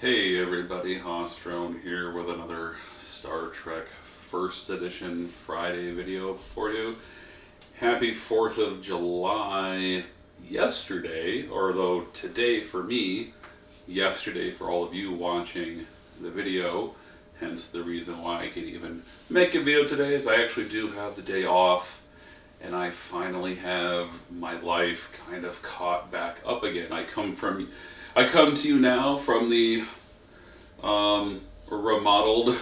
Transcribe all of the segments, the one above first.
Hey everybody, Hostron here with another Star Trek First Edition Friday video for you. Happy 4th of July yesterday, or though today for me, yesterday for all of you watching the video. Hence the reason why I can even make a video today is I actually do have the day off and I finally have my life kind of caught back up again. I come to you now from the remodeled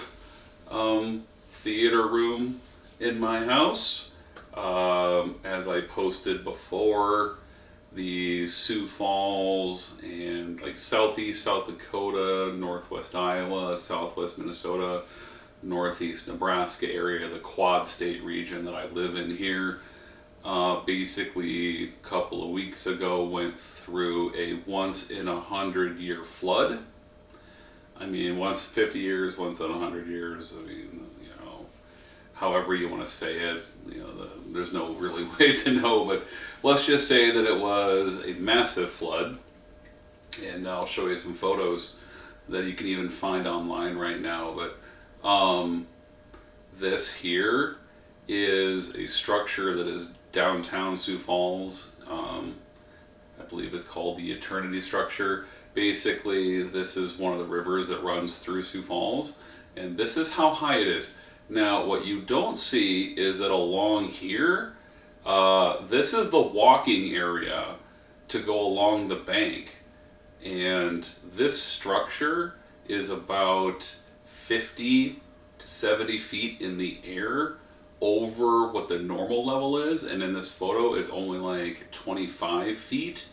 theater room in my house. As I posted before, the Sioux Falls and like southeast South Dakota, northwest Iowa, southwest Minnesota, northeast Nebraska area, the Quad State region that I live in here. Basically, a couple of weeks ago, went through a once in 100 year flood. I mean, once 50 years, once in 100 years. I mean, however you want to say it. There's no really way to know, but let's just say that it was a massive flood. And I'll show you some photos that you can even find online right now. But this here is a structure that is downtown Sioux Falls. I believe it's called the Eternity Structure. Basically, this is one of the rivers that runs through Sioux Falls, and this is how high it is. Now, what you don't see is that along here, this is the walking area to go along the bank, and this structure is about 50 to 70 feet in the air over what the normal level is, and in this photo it's only like 25 feet,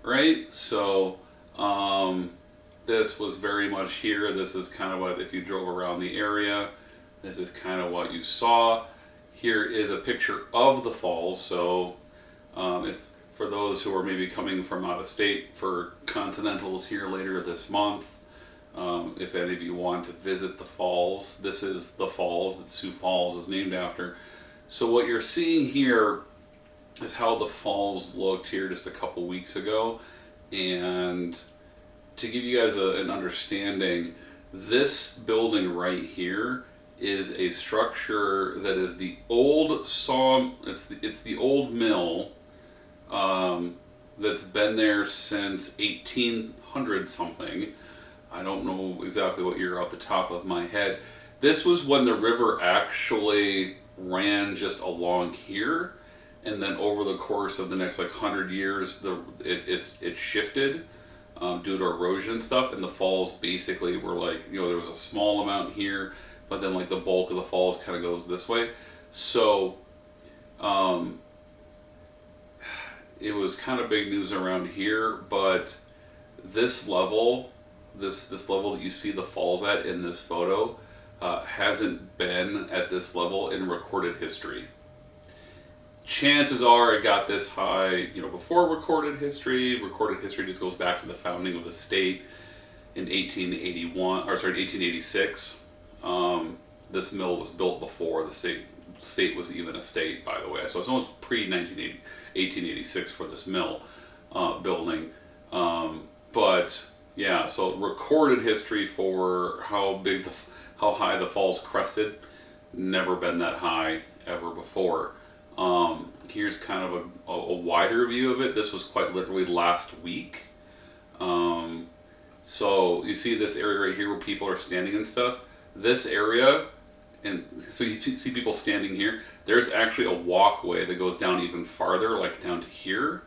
right? So this was very much here. This is kind of what, if you drove around the area, this is kind of what you saw. Here is a picture of the falls. So if for those who are maybe coming from out of state for continentals here later this month, if any of you want to visit the falls, this is the falls that Sioux Falls is named after. So what you're seeing here is how the falls looked here just a couple weeks ago. And to give you guys an understanding, this building right here is a structure that is the old it's the old mill that's been there since 1800 something. I don't know exactly what year off the top of my head. This was when the river actually ran just along here, and then over the course of the next like 100 years, it shifted due to erosion and stuff, and the falls basically were like, there was a small amount here, but then like the bulk of the falls kind of goes this way. So it was kind of big news around here, but this level, this level that you see the falls at in this photo, hasn't been at this level in recorded history. Chances are it got this high, before recorded history. Recorded history just goes back to the founding of the state in 1886. This mill was built before the state was even a state, by the way. So it's almost pre-1886 for this mill building. But yeah, so recorded history for how high the falls crested, never been that high ever before. Here's kind of a wider view of it. This was quite literally last week. So you see this area right here where people are standing and stuff. This area, and so you see people standing here. There's actually a walkway that goes down even farther, like down to here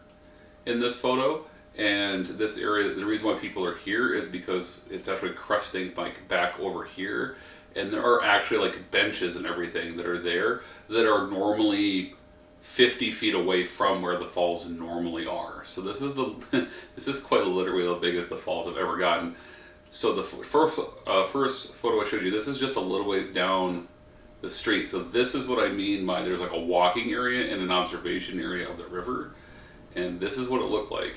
in this photo. And this area, the reason why people are here is because it's actually cresting like back over here. And there are actually like benches and everything that are there that are normally 50 feet away from where the falls normally are. So this is this is quite literally the biggest the falls have ever gotten. So the first photo I showed you, this is just a little ways down the street. So this is what I mean by there's like a walking area and an observation area of the river. And this is what it looked like.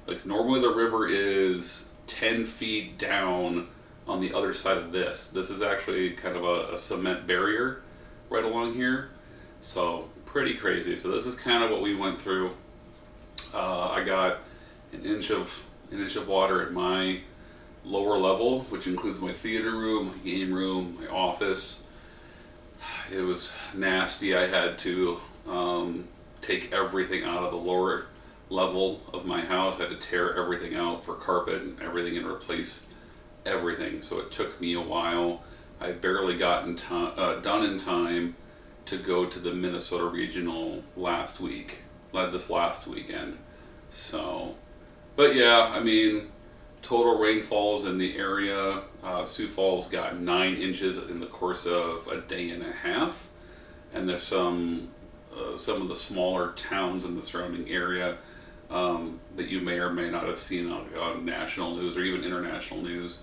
Like normally the river is 10 feet down on the other side of this. This is actually kind of a cement barrier right along here. So pretty crazy. So this is kind of what we went through. I got an inch of water in my lower level, which includes my theater room, my game room, my office. It was nasty. I had to take everything out of the lower level of my house. I had to tear everything out for carpet and everything and replace everything. So it took me a while. I barely got done in time to go to the Minnesota Regional this last weekend. So, but yeah, I mean, total rainfalls in the area. Sioux Falls got 9 inches in the course of a day and a half, and there's some of the smaller towns in the surrounding area that you may or may not have seen on national news or even international news.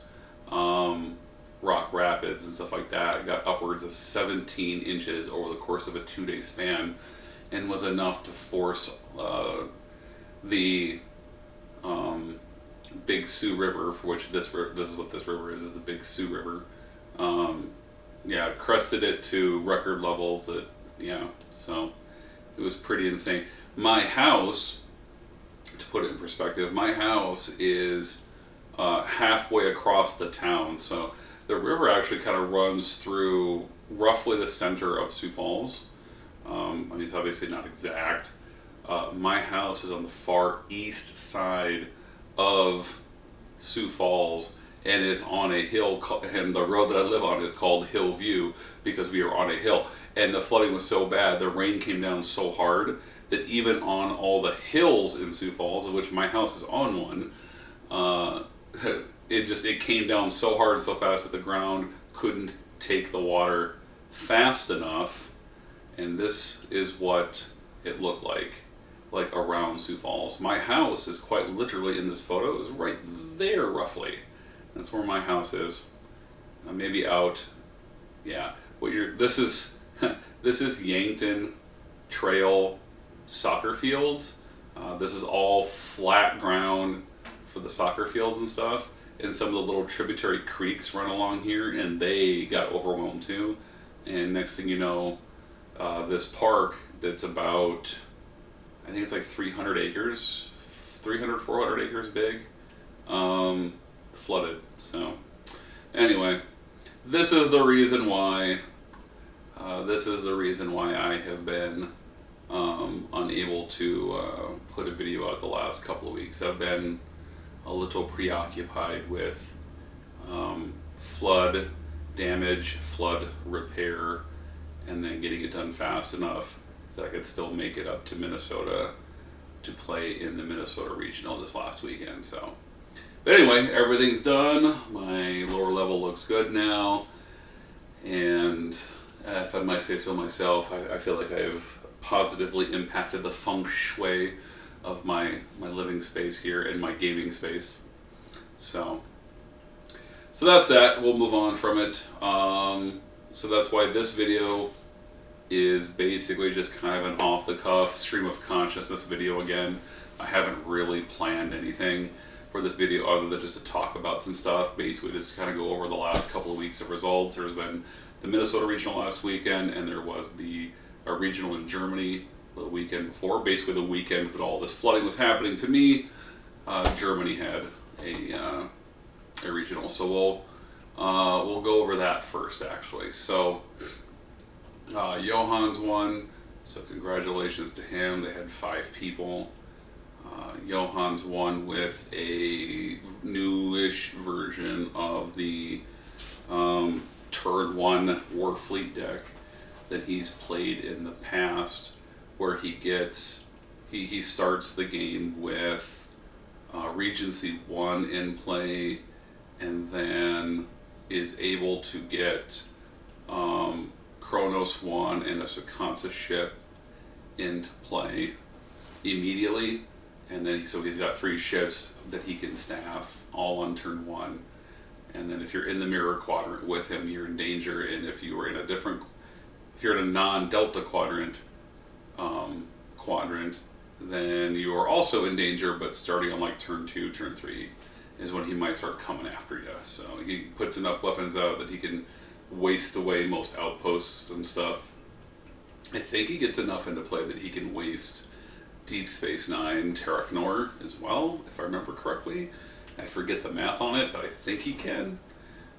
Rock Rapids and stuff like that got upwards of 17 inches over the course of a 2-day span, and was enough to force the Big Sioux River, for which this is what this river is the Big Sioux River. Yeah, crested it to record levels so it was pretty insane. My house, to put it in perspective, my house is halfway across the town, so the river actually kind of runs through roughly the center of Sioux Falls. I mean, it's obviously not exact. My house is on the far east side of Sioux Falls and is on a hill, and the road that I live on is called Hillview because we are on a hill. And the flooding was so bad, the rain came down so hard that even on all the hills in Sioux Falls, of which my house is on one, it came down so hard and so fast that the ground couldn't take the water fast enough, and this is what it looked like around Sioux Falls. My house is quite literally in this photo is right there roughly. That's where my house is. Maybe out, yeah. This is this is Yankton Trail soccer fields. This is all flat ground for the soccer fields and stuff. And some of the little tributary creeks run along here, and they got overwhelmed too. And next thing you know, this park that's about, I think it's like 300 acres, 400 acres big, flooded. So anyway, this is the reason why I have been unable to put a video out the last couple of weeks. I've been a little preoccupied with flood damage, flood repair, and then getting it done fast enough that I could still make it up to Minnesota to play in the Minnesota Regional this last weekend. So, but anyway, everything's done. My lower level looks good now, and if I might say so myself, I feel like I've positively impacted the feng shui of my living space here and my gaming space. So that's that. We'll move on from it. So that's why this video is basically just kind of an off-the-cuff stream of consciousness video again. I haven't really planned anything for this video other than just to talk about some stuff. Basically just to kind of go over the last couple of weeks of results. There's been the Minnesota Regional last weekend, and there was the regional in Germany the weekend before. Basically the weekend that all this flooding was happening to me, Germany had a regional. So we'll go over that first, actually. So Johans won, so congratulations to him. They had 5 people. Johans won with a newish version of the Turn 1 Warfleet deck that he's played in the past, where he starts the game with Regency 1 in play, and then is able to get Kronos 1 and a Sukansa ship into play immediately, and then he's got 3 ships that he can staff all on turn 1. And then if you're in the mirror quadrant with him, you're in danger, and if you're in a non-delta quadrant, then you are also in danger, but starting on like turn 2, turn 3 is when he might start coming after you. So he puts enough weapons out that he can waste away most outposts and stuff. I think he gets enough into play that he can waste Deep Space Nine Terok Nor as well, if I remember correctly. I forget the math on it, but I think he can.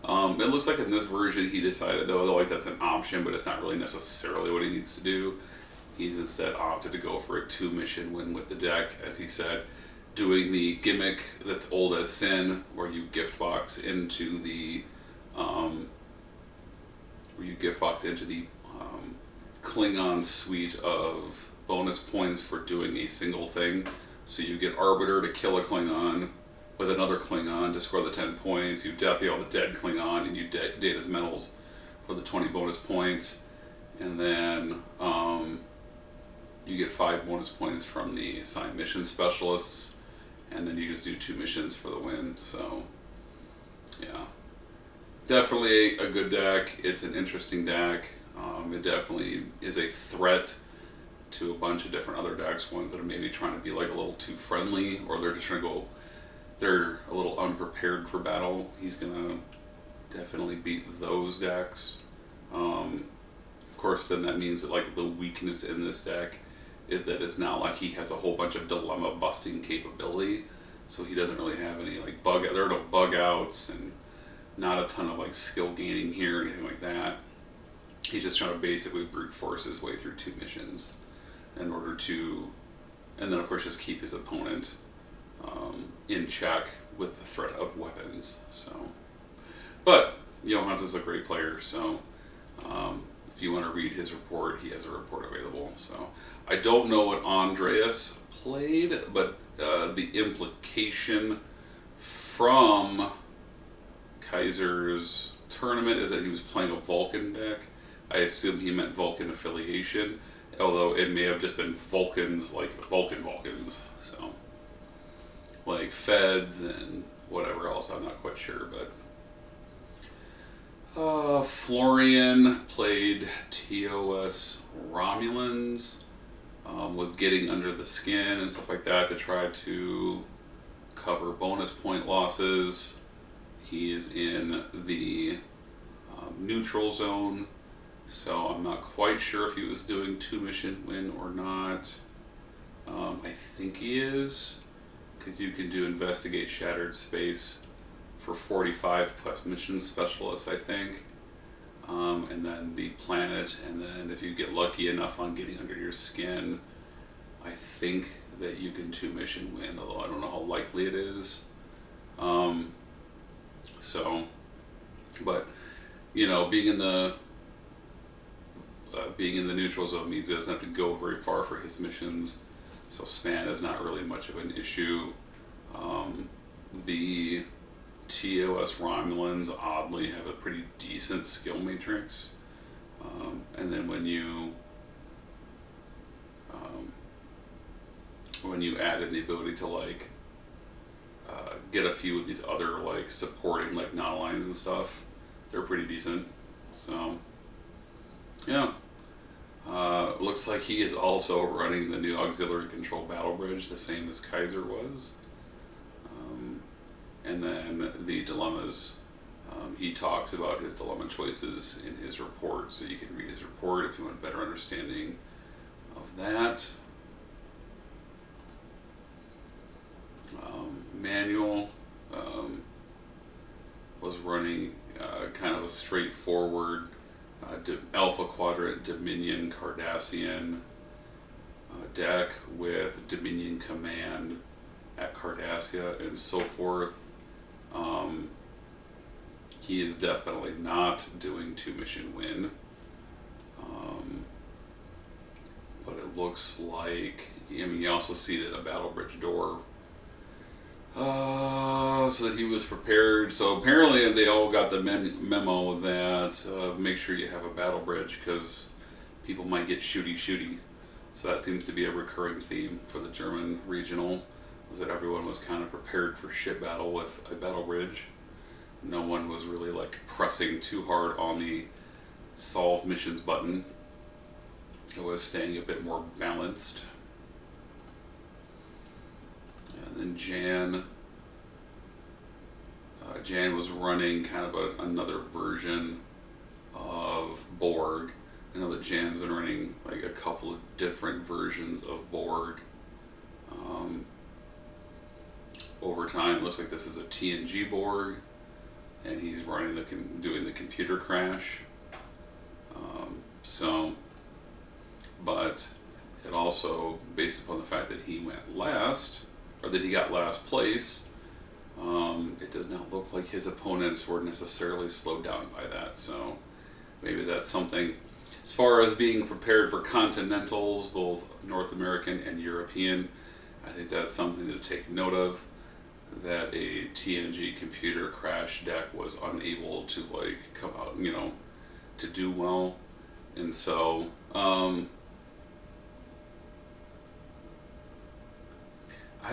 It looks like in this version he decided though like that's an option, but it's not really necessarily what he needs to do. He's instead opted to go for a 2-mission win with the deck, as he said, doing the gimmick that's old as sin, where you gift box into the Klingon suite of bonus points for doing a single thing. So you get Arbiter to kill a Klingon with another Klingon to score the 10 points. You death the dead Klingon, and you date his medals for the 20 bonus points. And then you get 5 bonus points from the assigned mission specialists. And then you just do 2 missions for the win. So, yeah. Definitely a good deck. It's an interesting deck. It definitely is a threat to a bunch of different other decks, ones that are maybe trying to be like a little too friendly, or they're just trying to go, they're a little unprepared for battle. He's gonna definitely beat those decks. Of course, then that means that like the weakness in this deck is that it's not like he has a whole bunch of dilemma busting capability, so he doesn't really have any like there are no bug outs and not a ton of like skill gaining here or anything like that. He's just trying to basically brute force his way through 2 missions in order to, and then of course just keep his opponent in check with the threat of weapons. So, but Johans is a great player, so if you want to read his report, he has a report available. So I don't know what Andreas played, but the implication from Kaiser's tournament is that he was playing a Vulcan deck. I assume he meant Vulcan affiliation, although it may have just been Vulcans, like Vulcans, so like Feds and whatever else, I'm not quite sure, but Florian played TOS Romulans, was getting under the skin and stuff like that to try to cover bonus point losses. He is in the neutral zone, so I'm not quite sure if he was doing 2-mission win or not. I think he is, because you can do investigate shattered space for 45 plus mission specialists, I think. And then the planet, and then if you get lucky enough on getting under your skin, I think that you can 2-mission win, although I don't know how likely it is. So, but being in the neutral zone means he doesn't have to go very far for his missions, so span is not really much of an issue. The TOS Romulans oddly have a pretty decent skill matrix, and then when you add in the ability to like get a few of these other like supporting like non-aligned and stuff, they're pretty decent. So yeah, looks like he is also running the new auxiliary control battle bridge, the same as Kaiser was. And then the dilemmas, he talks about his dilemma choices in his report, so you can read his report if you want a better understanding of that. Manual was running kind of a straightforward Alpha Quadrant Dominion Cardassian deck with Dominion Command at Cardassia and so forth. He is definitely not doing 2-mission win, but it looks like, you also see that a battle bridge door, so that he was prepared. So apparently they all got the memo that make sure you have a battle bridge because people might get shooty. So that seems to be a recurring theme for the German regional, was that everyone was kind of prepared for ship battle with a battle bridge. No one was really like pressing too hard on the solve missions button. It was staying a bit more balanced. And then Jan was running kind of another version of Borg. I know that Jan's been running like a couple of different versions of Borg. over time. Looks like this is a TNG Borg, and he's doing the computer crash. But it also, based upon the fact that he went last, or that he got last place, it does not look like his opponents were necessarily slowed down by that. So maybe that's something. As far as being prepared for continentals, both North American and European, I think that's something to take note of. That a TNG computer crash deck was unable to come out, to do well, and so I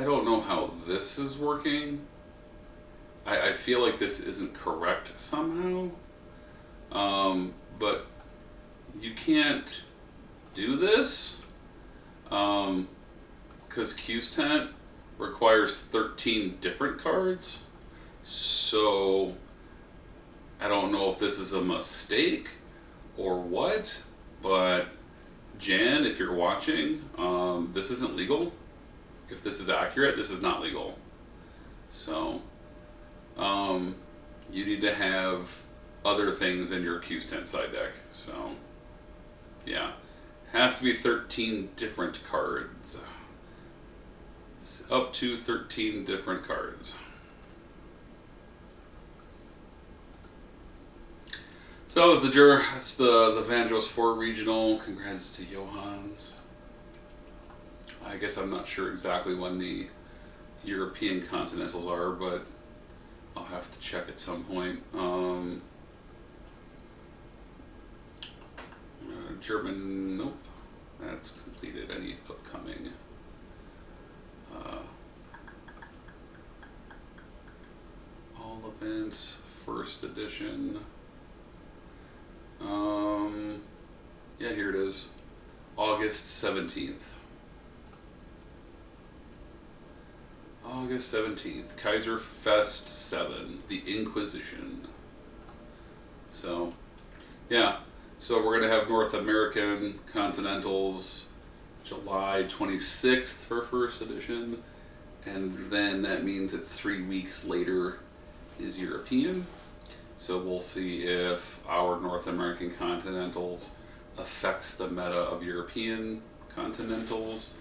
don't know how this is working. I feel like this isn't correct somehow, but you can't do this because Q-Stent requires 13 different cards. So I don't know if this is a mistake or what, but Jan, if you're watching, this isn't legal. If this is accurate, this is not legal. So you need to have other things in your Q-Stent side deck. So yeah, has to be 13 different cards. Up to 13 different cards. So that was that's the Vandros 4 regional. Congrats to Johans. I guess I'm not sure exactly when the European Continentals are, but I'll have to check at some point. German, nope. That's completed. I need upcoming. All events, first edition. Yeah, here it is. August 17th. August 17th. Kaiser Fest 7. The Inquisition. So, yeah. So we're going to have North American Continentals July 26th for first edition. And then that means that 3 weeks later is European. So we'll see if our North American Continentals affects the meta of European Continentals.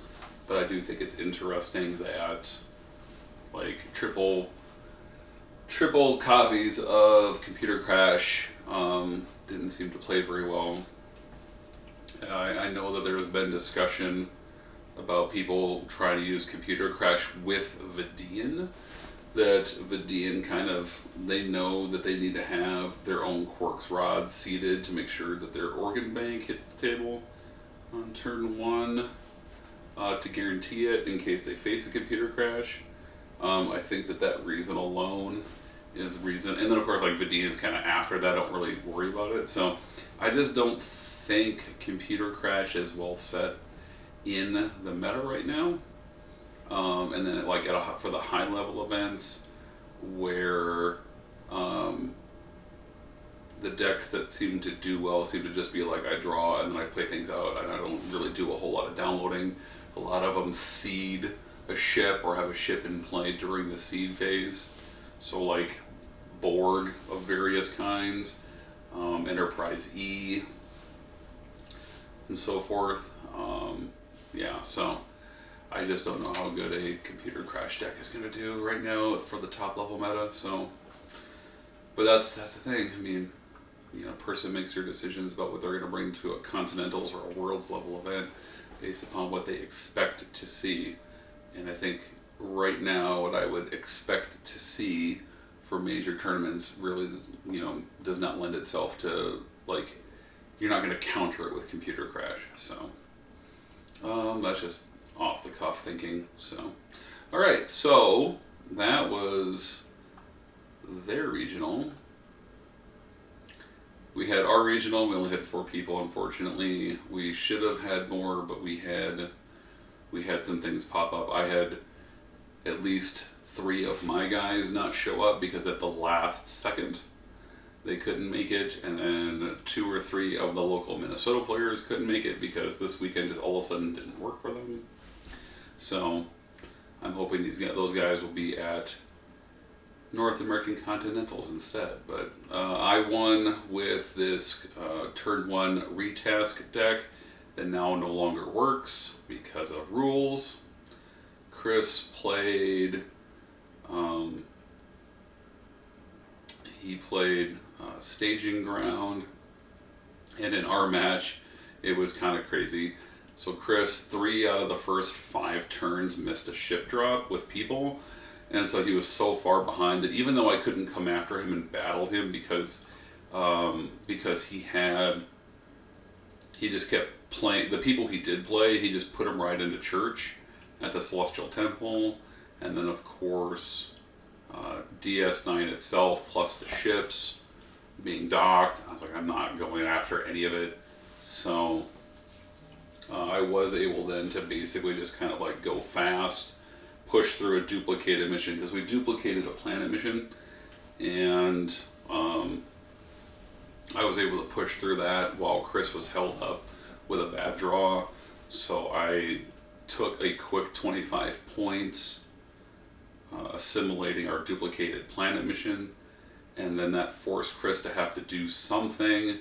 But I do think it's interesting that triple copies of Computer Crash didn't seem to play very well. I know that there has been discussion about people trying to use Computer Crash with Vidian. That Vidian they know that they need to have their own Quarks rods seeded to make sure that their organ bank hits the table on turn 1 to guarantee it in case they face a Computer Crash. I think that reason alone is reason, and then of course Vidian's kind of after that. I don't really worry about it. So I just don't think Computer Crash is well set in the meta right now. And then for the high level events where the decks that seem to do well seem to just be I draw and then I play things out and I don't really do a whole lot of downloading. A lot of them seed a ship or have a ship in play during the seed phase. So Borg of various kinds, Enterprise E, and so forth. Yeah, so I just don't know how good a Computer Crash deck is going to do right now for the top level meta. So, but that's the thing. I mean, a person makes their decisions about what they're going to bring to a Continentals or a Worlds level event based upon what they expect to see. And I think right now what I would expect to see for major tournaments really, does not lend itself to you're not going to counter it with Computer Crash. So that's just off the cuff thinking. So, all right. So that was their regional. We had our regional. We only had 4 people, unfortunately. We should have had more, but we had some things pop up. I had at least 3 of my guys not show up because at the last second they couldn't make it, and then 2 or 3 of the local Minnesota players couldn't make it because this weekend just all of a sudden didn't work for them. So I'm hoping those guys will be at North American Continentals instead. But I won with this turn 1 retask deck that now no longer works because of rules. Chris played. He played Staging Ground, and in our match, it was kind of crazy. So Chris, 3 out of the first 5 turns missed a ship drop with people, and so he was so far behind that even though I couldn't come after him and battle him because he just kept playing the people he did play, he just put them right into church at the Celestial Temple, and then of course DS9 itself plus the ships being docked. I was like, I'm not going after any of it. So I was able then to basically just kind of like go fast, push through a duplicated mission, because we duplicated a planet mission, and I was able to push through that while Chris was held up with a bad draw. So I took a quick 25 points, assimilating our duplicated planet mission, and then that forced Chris to have to do something,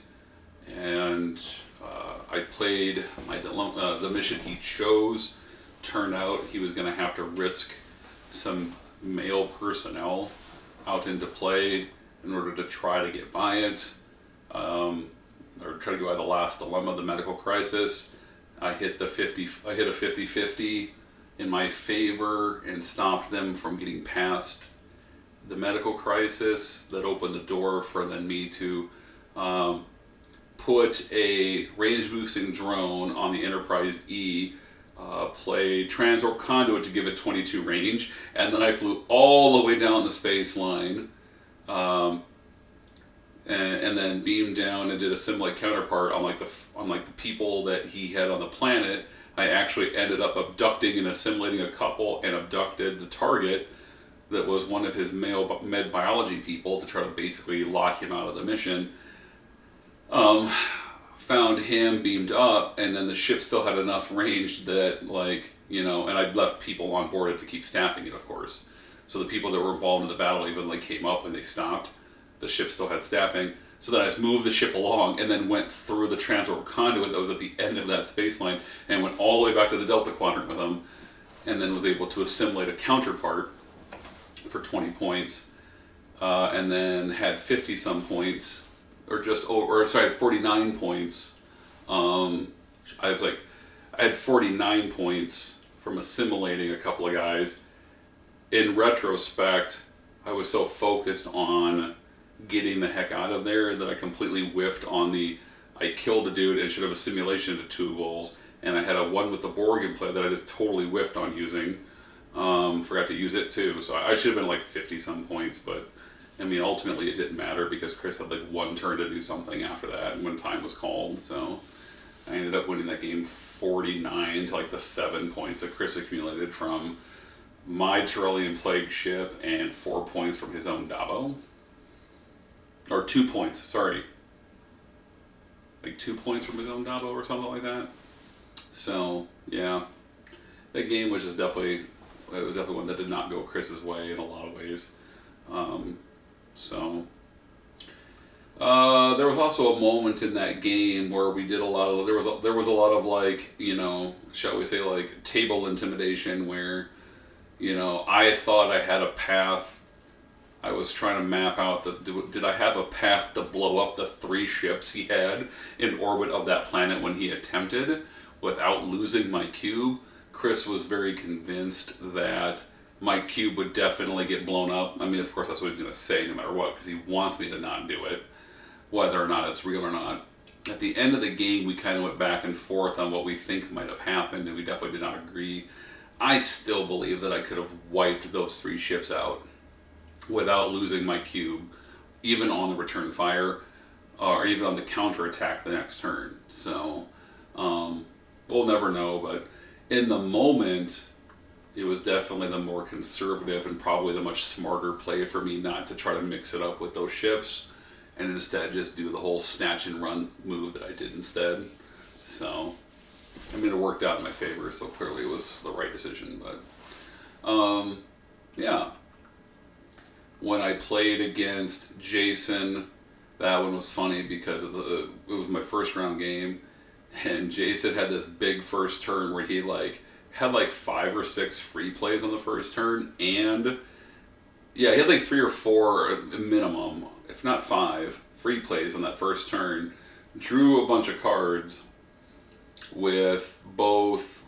and I played the mission he chose. Turned out he was going to have to risk some male personnel out into play in order to try to get by it, or try to go by the last dilemma, the medical crisis. I hit a 50-50 in my favor and stopped them from getting past the medical crisis. That opened the door for then me to put a range boosting drone on the Enterprise E, play Transwarp Conduit to give it 22 range, and then I flew all the way down the space line, and then beamed down and did a Assimilate Counterpart on the people that he had on the planet. I actually ended up abducting and assimilating a couple, and abducted the target that was one of his male med biology people to try to basically lock him out of the mission. Found him, beamed up, and then the ship still had enough range that, and I'd left people on board it to keep staffing it, of course. So the people that were involved in the battle even came up when they stopped. The ship still had staffing. So then I just moved the ship along and then went through the Transwarp Conduit that was at the end of that space line and went all the way back to the Delta Quadrant with them, and then was able to assimilate a counterpart for 20 points, and then had 50 some points, or 49 points. I had 49 points from assimilating a couple of guys. In retrospect, I was so focused on getting the heck out of there that I completely whiffed on I killed a dude and should have assimilation to 2 wolves, and I had a 1 with the Borg in play that I just totally whiffed on using. Forgot to use it too, so I should have been 50 some points, but I mean ultimately it didn't matter because Chris had 1 turn to do something after that when time was called. So I ended up winning that game 49 to the 7 points that Chris accumulated from my Turelian Plague ship and 4 points from his own Dabo. Or 2 points, sorry. 2 points from his own Dabo or something like that. So, yeah. That game was just definitely one that did not go Chris's way in a lot of ways. There was also a moment in that game where we did there was a lot of shall we say table intimidation where, I thought I had a path. I was trying to map out did I have a path to blow up the 3 ships he had in orbit of that planet when he attempted without losing my cube. Chris was very convinced that my cube would definitely get blown up. I mean, of course, that's what he's going to say no matter what, because he wants me to not do it, whether or not it's real or not. At the end of the game, we kind of went back and forth on what we think might have happened, and we definitely did not agree. I still believe that I could have wiped those 3 ships out without losing my cube, even on the return fire, or even on the counterattack the next turn. So, we'll never know, but in the moment, it was definitely the more conservative and probably the much smarter play for me not to try to mix it up with those ships, and instead just do the whole snatch and run move that I did instead. So, I mean, it worked out in my favor, so clearly it was the right decision, but Yeah. When I played against Jason, that one was funny because it was my first round game, and Jason had this big first turn where he had like 5 or 6 free plays on the first turn, and yeah, he had like 3 or 4 minimum, if not 5 free plays on that first turn. Drew a bunch of cards with both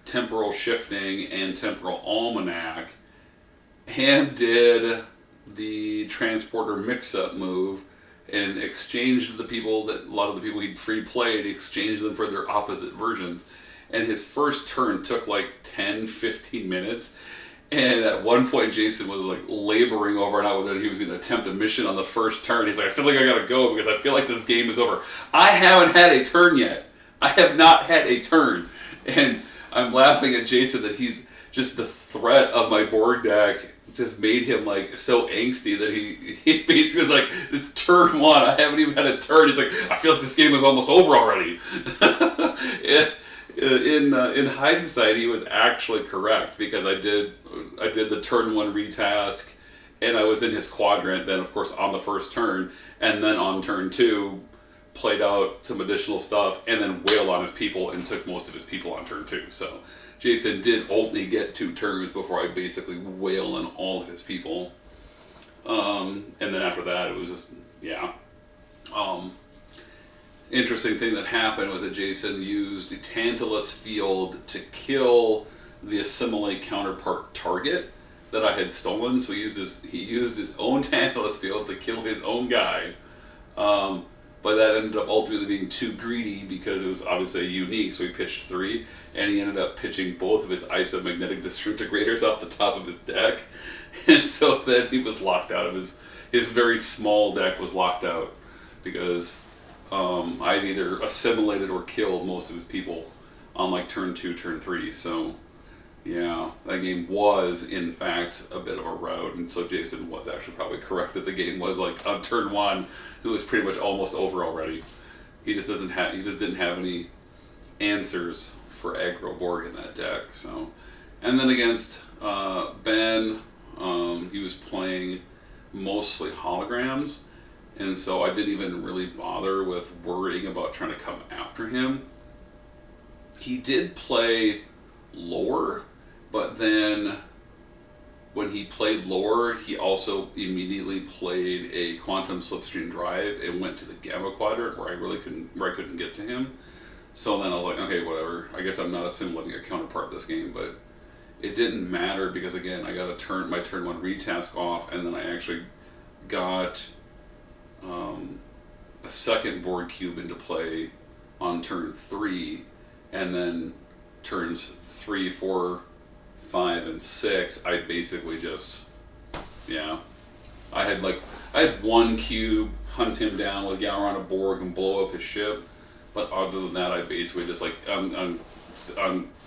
temporal shifting and temporal almanac, and did the transporter mix-up move and exchanged the people that a lot of the people he'd free played, exchanged them for their opposite versions. And his first turn took like 10-15 minutes. And at one point, Jason was like laboring over and out whether he was going to attempt a mission on the first turn. He's like, I feel like I gotta go because I feel like this game is over. I haven't had a turn yet. I have not had a turn. And I'm laughing at Jason that he's just the threat of my board deck just made him like so angsty that he basically was like, turn 1, I haven't even had a turn. He's like, I feel like this game is almost over already. In hindsight, he was actually correct because I did the turn 1 retask, and I was in his quadrant. Then, of course, on the first turn, and then on turn 2, played out some additional stuff, and then wailed on his people and took most of his people on turn 2. So Jason did only get 2 turns before I basically wailed on all of his people. And then after that, it was just yeah. Interesting thing that happened was that Jason used the Tantalus Field to kill the Assimilate counterpart target that I had stolen. So he used his own Tantalus Field to kill his own guy. But that ended up ultimately being too greedy because it was obviously unique. So he pitched 3, and he ended up pitching both of his isomagnetic disintegrators off the top of his deck. And so then he was locked out of his very small deck was locked out because I'd either assimilated or killed most of his people on like turn 2, turn 3. So yeah, that game was in fact a bit of a rout, and so Jason was actually probably correct that the game was like on turn 1, it was pretty much almost over already. He just didn't have any answers for aggro Borg in that deck. So, and then against Ben, he was playing mostly holograms. And so I didn't even really bother with worrying about trying to come after him. He did play lore, but then when he played lore, he also immediately played a quantum slipstream drive and went to the gamma quadrant where I couldn't get to him. So then I was like, okay, whatever. I guess I'm not assimilating a counterpart this game, but it didn't matter because again, I got my turn 1 retask off, and then I actually got a second board cube into play on turn 3, and then turns 3, 4, 5, and 6, I basically just, yeah, I had 1 cube, hunt him down with Gowron a Borg and blow up his ship, but other than that, I basically just like on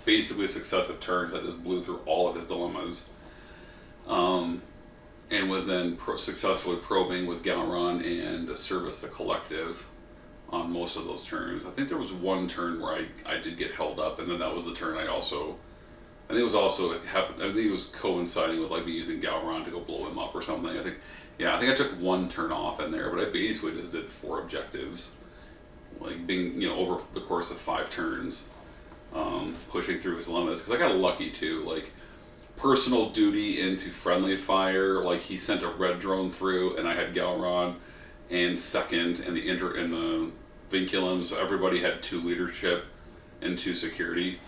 basically successive turns, I just blew through all of his dilemmas. And was then successfully probing with Gowron and Service the Collective on most of those turns. I think there was 1 turn where I did get held up, and then that was the turn I think it was coinciding with like me using Gowron to go blow him up or something. I think I took 1 turn off in there, but I basically just did 4 objectives, like being over the course of 5 turns, pushing through his dilemmas because I got lucky too, like. Personal duty into friendly fire, like he sent a red drone through, and I had Gowron and second and the vinculum, so everybody had 2 leadership and 2 security,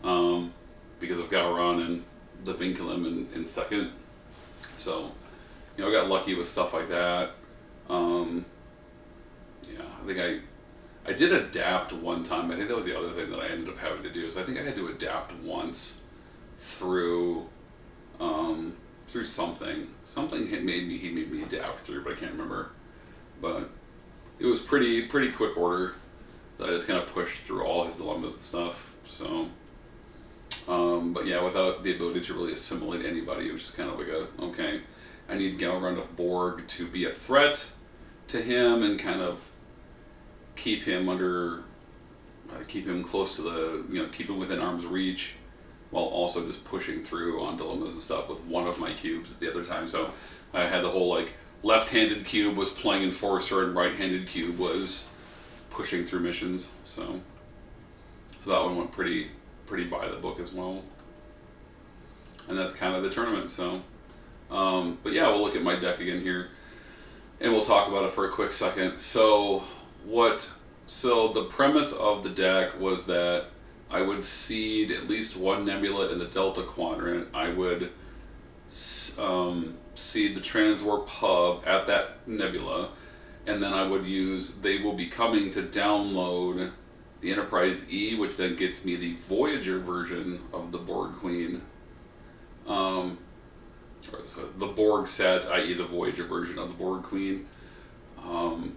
because of Gowron and the vinculum in second. So, I got lucky with stuff like that. I think I did adapt one time. I think that was the other thing that I ended up having to do is I think I had to adapt once through something he made me adapt through, but I can't remember. But it was pretty quick order that I just kind of pushed through all his dilemmas and stuff. So, but yeah, without the ability to really assimilate anybody, it was just kind of like okay, I need Gowron of Borg to be a threat to him and kind of keep him close to keep him within arm's reach. while also just pushing through on dilemmas and stuff with one of my cubes at the other time. So I had the whole like left-handed cube was playing Enforcer and right-handed cube was pushing through missions. So that one went pretty by the book as well. And that's kind of the tournament. So, but yeah, we'll look at my deck again here, and we'll talk about it for a quick second. So the premise of the deck was that I would seed at least one nebula in the Delta Quadrant. I would seed the Transwarp Hub at that nebula, and then I would use They Will Be Coming to download the Enterprise E, which then gets me the Voyager version of the Borg Queen. The Borg set, i.e. the Voyager version of the Borg Queen. And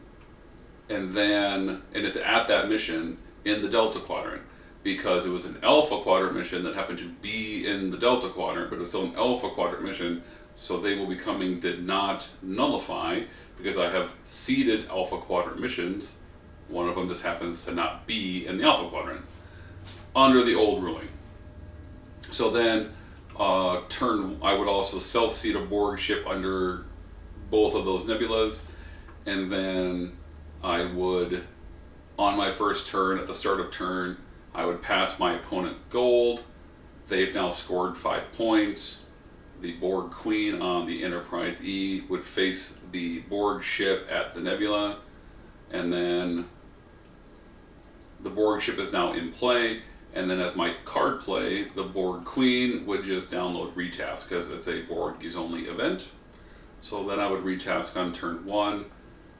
it's at that mission in the Delta Quadrant, because it was an Alpha Quadrant mission that happened to be in the Delta Quadrant, but it was still an Alpha Quadrant mission, so They Will Be Coming did not nullify, because I have seeded Alpha Quadrant missions. One of them just happens to not be in the Alpha Quadrant, under the old ruling. So then, I would also self-seed a Borg ship under both of those nebulas, and then I would, on my first turn, at the start of turn, I would pass my opponent gold. They've now scored 5 points. The Borg Queen on the Enterprise E would face the Borg ship at the nebula, and then the Borg ship is now in play, and then as my card play, the Borg Queen would just download Retask, because it's a Borg use only event. So then I would Retask on turn 1,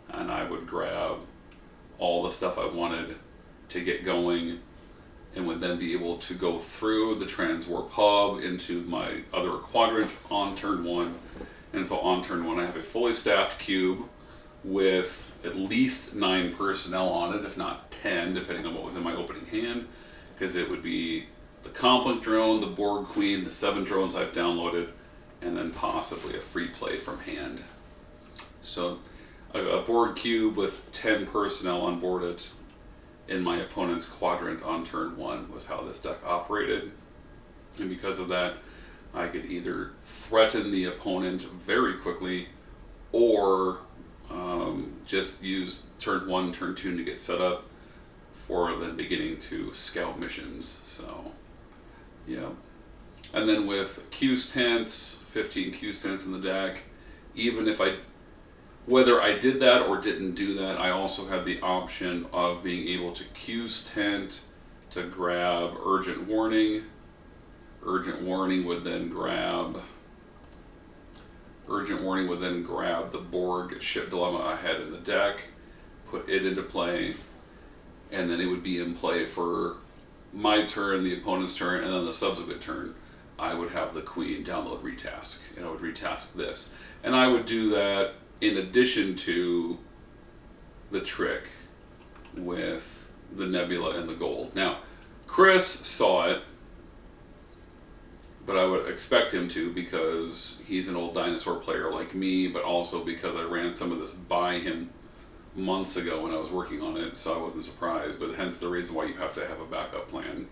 and I would grab all the stuff I wanted to get going, and would then be able to go through the Transwarp Hub into my other quadrant on turn 1. And so on turn 1 I have a fully staffed cube with at least 9 personnel on it, if not 10, depending on what was in my opening hand, because it would be the Complink drone, the Borg Queen, the 7 drones I've downloaded, and then possibly a free play from hand. So a Borg cube with 10 personnel on board it in my opponent's quadrant on turn 1 was how this deck operated. And because of that, I could either threaten the opponent very quickly, or just use turn 1, turn 2 to get set up for then beginning to scout missions. So, yeah. And then with Q's tents, 15 Q's tents in the deck, even if whether I did that or didn't do that, I also had the option of being able to Q's tent to grab Urgent Warning. Urgent Warning would then grab the Borg ship dilemma I had in the deck, put it into play, and then it would be in play for my turn, the opponent's turn, and then the subsequent turn I would have the Queen download Retask, and I would retask this. And I would do that in addition to the trick with the nebula and the gold. Now, Chris saw it, but I would expect him to, because he's an old dinosaur player like me, but also because I ran some of this by him months ago when I was working on it, so I wasn't surprised. But hence the reason why you have to have a backup plan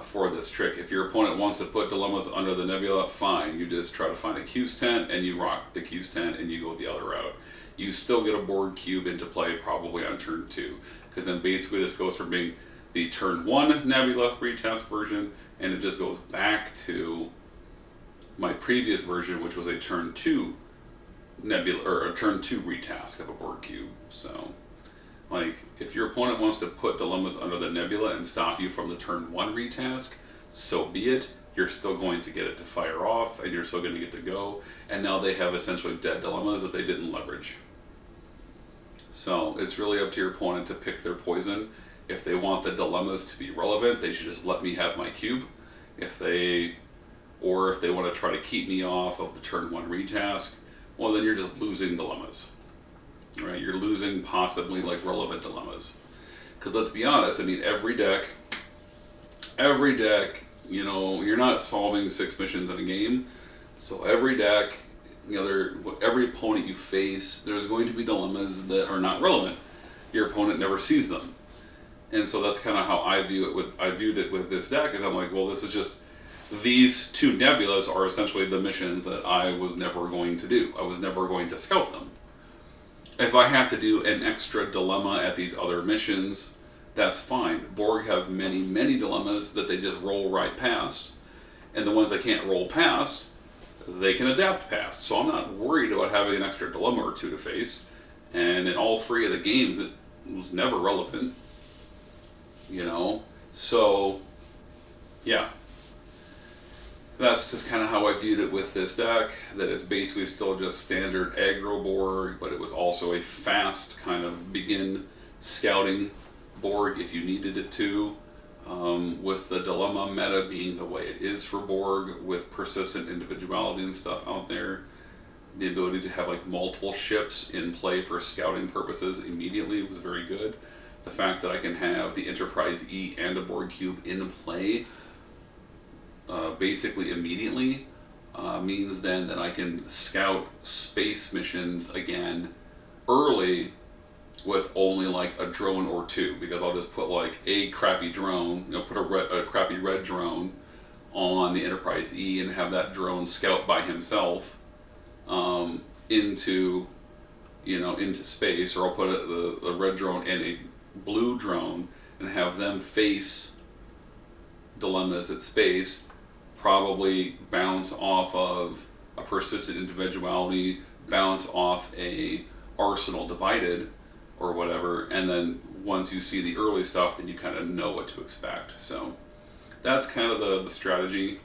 for this trick. If your opponent wants to put dilemmas under the nebula, fine. You just try to find a Q's tent and you rock the Q's tent and you go the other route. You still get a Borg cube into play probably on turn 2, because then basically this goes from being the turn 1 nebula retask version, and it just goes back to my previous version, which was a turn 2 nebula, or a turn 2 retask of a Borg cube. So, like, if your opponent wants to put dilemmas under the nebula and stop you from the turn 1 retask, so be it. You're still going to get it to fire off, and you're still going to get to go. And now they have essentially dead dilemmas that they didn't leverage. So it's really up to your opponent to pick their poison. If they want the dilemmas to be relevant, they should just let me have my cube. If they want to try to keep me off of the turn 1 retask, well, then you're just losing dilemmas. Right? You're losing possibly like relevant dilemmas. Because let's be honest, I mean, every deck, you know, you're not solving 6 missions in a game. So every deck, you know, every opponent you face, there's going to be dilemmas that are not relevant. Your opponent never sees them. And so that's kind of how I viewed it with this deck, is I'm like, well, this is just these two nebulas are essentially the missions that I was never going to do. I was never going to scout them. If I have to do an extra dilemma at these other missions, that's fine. Borg have many, many dilemmas that they just roll right past. And the ones they can't roll past, they can adapt past. So I'm not worried about having an extra dilemma or two to face. And in all three of the games, it was never relevant. So, yeah. That's just kind of how I viewed it with this deck. That it's basically still just standard aggro Borg, but it was also a fast kind of begin scouting Borg if you needed it to. With the dilemma meta being the way it is for Borg, with persistent individuality and stuff out there, the ability to have like multiple ships in play for scouting purposes immediately was very good. The fact that I can have the Enterprise E and a Borg cube in play basically immediately means then that I can scout space missions again early with only like a drone or two, because I'll just put like a crappy drone, put a crappy red drone on the Enterprise E and have that drone scout by himself into space, or I'll put the red drone and a blue drone and have them face dilemmas at space, probably bounce off of a persistent individuality, bounce off a arsenal divided or whatever, and then once you see the early stuff, then you kind of know what to expect. So that's kind of the strategy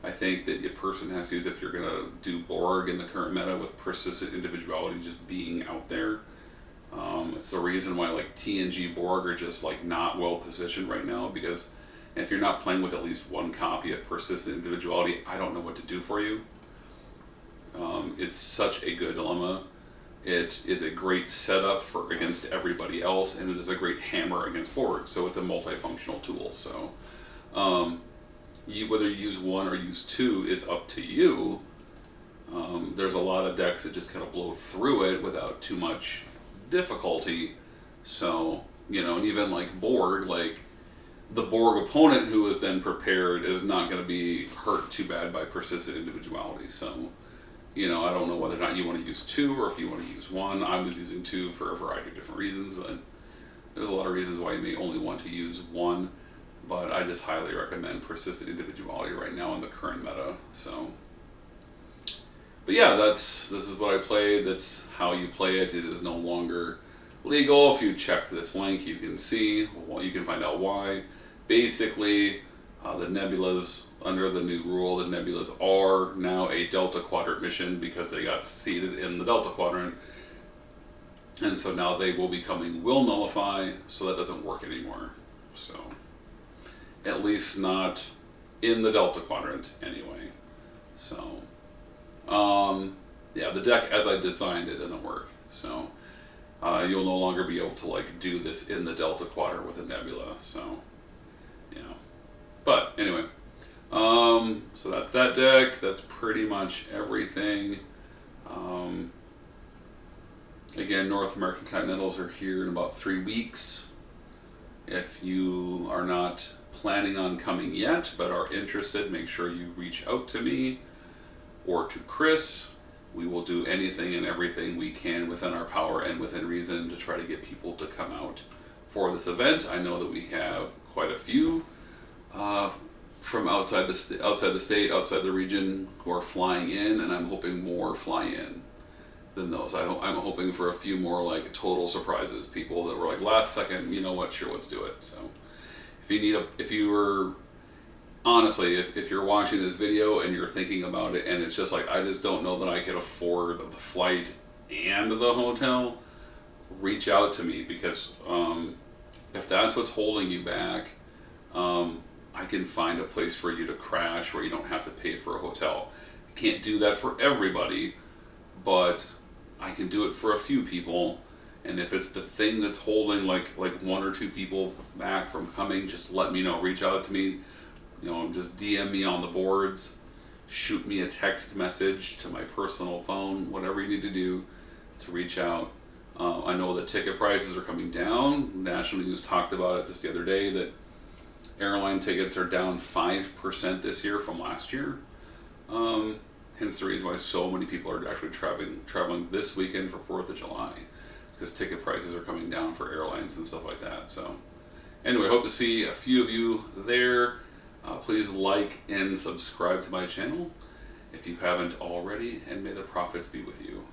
I think that a person has to use if you're going to do Borg in the current meta, with persistent individuality just being out there. It's the reason why like TNG Borg are just like not well positioned right now, because if you're not playing with at least one copy of persistent individuality, I don't know what to do for you. It's such a good dilemma. It is a great setup for against everybody else, and it is a great hammer against Borg. So it's a multifunctional tool. So whether you use one or use two is up to you. There's a lot of decks that just kind of blow through it without too much difficulty. So, and even like Borg, like the Borg opponent who is then prepared is not going to be hurt too bad by persistent individuality. So, I don't know whether or not you want to use two or if you want to use one. I was using two for a variety of different reasons, but there's a lot of reasons why you may only want to use one. But I just highly recommend persistent individuality right now in the current meta. So, but yeah, this is what I played. That's how you play it. It is no longer legal. If you check this link, you can see, you can find out why. Basically, the nebulas, under the new rule, the nebulas are now a Delta Quadrant mission because they got seeded in the Delta Quadrant. And so now they will be coming will nullify, so that doesn't work anymore. So, at least not in the Delta Quadrant anyway. So, yeah, the deck as I designed it doesn't work. So, you'll no longer be able to like do this in the Delta Quadrant with a nebula. So, yeah. But anyway, so that's that deck. That's pretty much everything. Again, North American Continentals are here in about 3 weeks. If you are not planning on coming yet but are interested, make sure you reach out to me or to Chris. We will do anything and everything we can within our power and within reason to try to get people to come out for this event. I know that we have quite a few from outside the state, outside the region, who are flying in, and I'm hoping more fly in than those. I'm hoping for a few more like total surprises, people that were like last second, you know what, sure, let's do it. So if you're watching this video and you're thinking about it and it's just like, I just don't know that I could afford the flight and the hotel, reach out to me, because if that's what's holding you back, I can find a place for you to crash where you don't have to pay for a hotel. Can't do that for everybody, but I can do it for a few people. And if it's the thing that's holding like one or two people back from coming, just let me know. Reach out to me. Just DM me on the boards. Shoot me a text message to my personal phone. Whatever you need to do to reach out. I know that ticket prices are coming down. National News talked about it just the other day, that Airline tickets are down 5% this year from last year. Hence the reason why so many people are actually traveling this weekend for 4th of July, because ticket prices are coming down for airlines and stuff like that. So anyway, hope to see a few of you there. Please like and subscribe to my channel if you haven't already, and may the profits be with you.